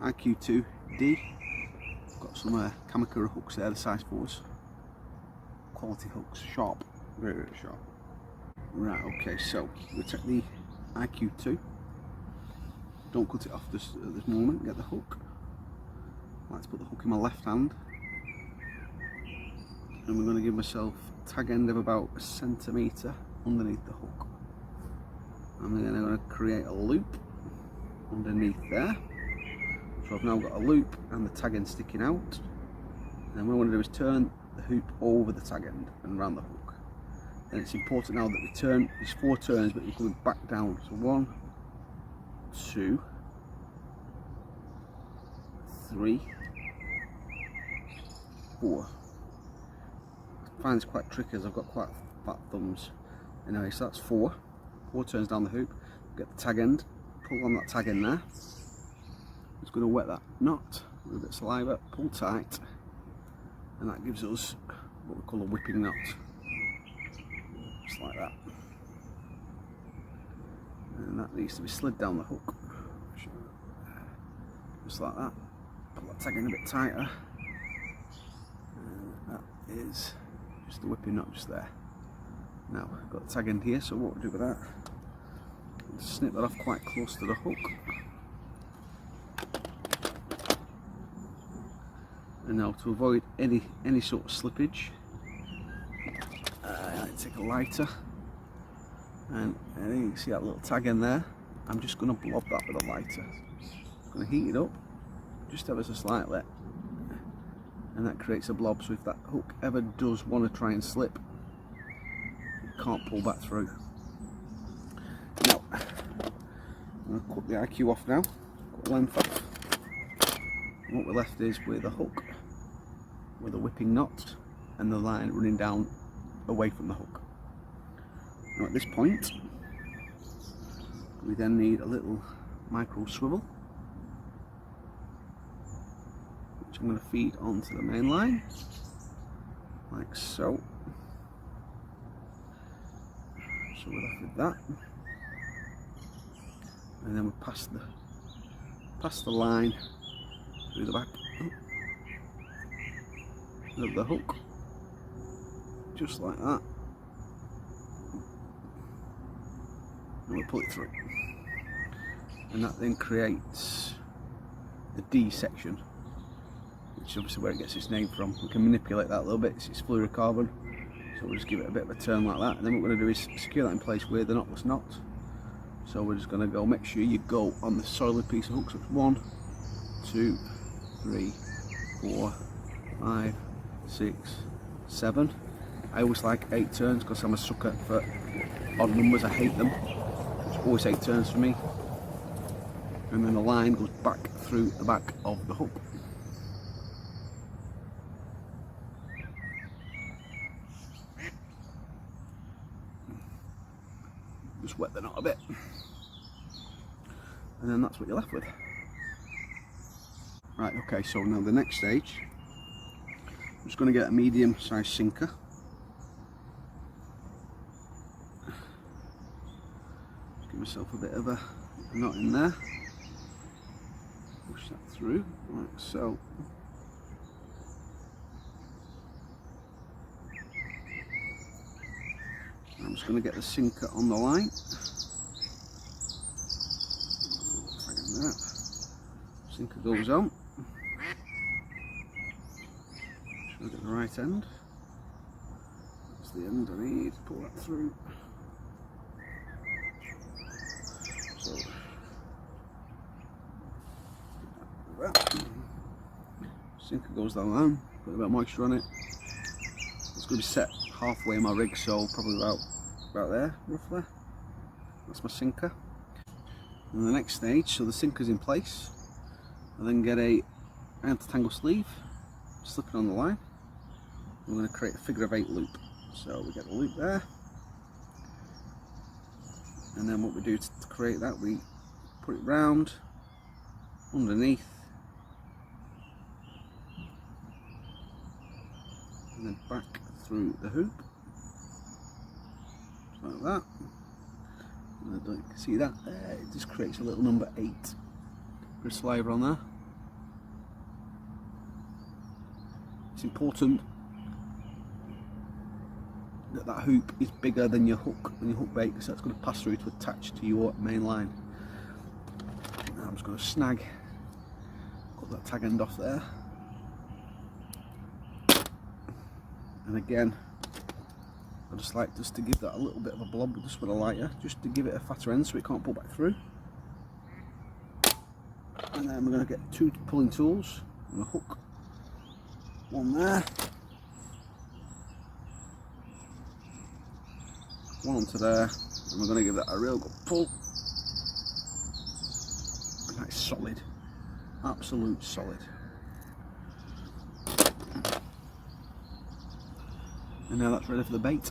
IQ2 D. Got some Kamakura hooks there, the size 4s. Quality hooks, sharp, very, very sharp. Right, okay, so we'll take the IQ2. Don't cut it off at this moment, get the hook. I like to put the hook in my left hand. And we're going to give myself a tag end of about 1 centimetre underneath the hook. And then I'm going to create a loop underneath there. So I've now got a loop and the tag end sticking out. And what I want to do is turn the hoop over the tag end and round the hook. And it's important now that we turn, there's 4 turns, but you're going back down. So 1, 2, 3, 4. I find it's quite tricky as I've got quite fat thumbs. Anyway, so that's 4 turns down the hoop. Get the tag end, pull on that tag end there. Just going to wet that knot with a bit of saliva, pull tight, and that gives us what we call a whipping knot. Just like that. And that needs to be slid down the hook. Just like that. Pull that tag in a bit tighter. And that is just the whipping knot just there. Now I've got the tag end here, so what we'll do with that, just snip that off quite close to the hook. And now to avoid any sort of slippage, I like to take a lighter, and you can see that little tag in there. I'm just going to blob that with a lighter. I'm going to heat it up just ever so slightly, and that creates a blob, so if that hook ever does want to try and slip, it can't pull back through. Now I'm going to cut the IQ off now, cut the length off. And what we're left is with a hook with a whipping knot and the line running down away from the hook. Now at this point we then need a little micro swivel, which I'm going to feed onto the main line like so. So we're left with that, and then we pass the line through the back of the hook, just like that, and we pull it through, and that then creates the D section, which is obviously where it gets its name from. We can manipulate that a little bit, it's fluorocarbon, so we'll just give it a bit of a turn like that, and then what we're going to do is secure that in place with the knotless knot. So we're just going to go, make sure you go on the solid piece of hook, so it's 1, 2, 3, 4, 5, 6, 7. I always like 8 turns because I'm a sucker for odd numbers, I hate them. It's always 8 turns for me. And then the line goes back through the back of the hook. Just wet the knot a bit. And then that's what you're left with. Right, okay, so now the next stage, I'm just going to get a medium sized sinker. Just give myself a bit of a knot in there. Push that through, like so. I'm just going to get the sinker on the line. Sinker goes on. Should I get the right end? That's the end I need. Pull that through. So that. Sinker goes down the line. Got a bit of moisture on it. It's going to be set halfway in my rig, so probably about there, roughly. That's my sinker. And the next stage, so the sinker's in place. I then get a anti-tangle sleeve, slip it on the line. I'm going to create a figure of 8 loop. So we get the loop there, and then what we do to create that, we put it round underneath, and then back through the hoop, just like that. And I don't see that there, it just creates a little number 8. Put a sliver on there, important that that hoop is bigger than your hook and your hook bait, because that's going to pass through to attach to your main line. Now I'm just going to snag, cut that tag end off there, and again I just like to give that a little bit of a blob just with a lighter, just to give it a fatter end so it can't pull back through. And then we're going to get 2 pulling tools and a hook, one there, one onto there, and we're going to give that a real good pull. And that's solid, absolute solid. And now that's ready for the bait.